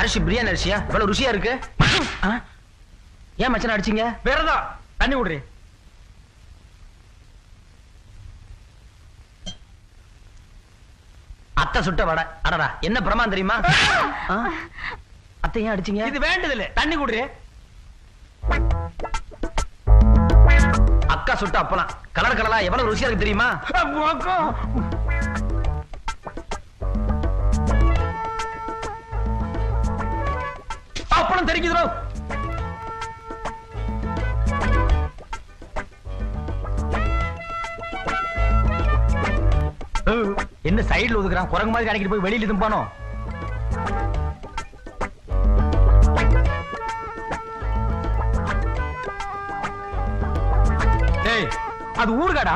அரிசி பிரியாணி அரிசியா இவ்வளவு ருசியா இருக்கு? ஏன் மச்சான் அடிச்சீங்க? வேறதா தண்ணி விடுறே. அத்தை சுட்ட வடை. அடடா என்ன பிரமான் தெரியுமா? அத்தை ஏன் அடிச்சீங்க? இது வேண்டதில்லை, தண்ணி குடுறே. அக்கா சுட்ட அப்பலாம் கலர் கலரா எவ்வளவு ருசியா இருக்கு தெரியுமா? அப்பளம் தெரிக்குதுரோ. என்ன சைடுல ஒதுக்குறான்? குரங்கு மாதிரி கணக்கிட்டு போய் வெளியில தும்பானோ? அது ஊர்காடா.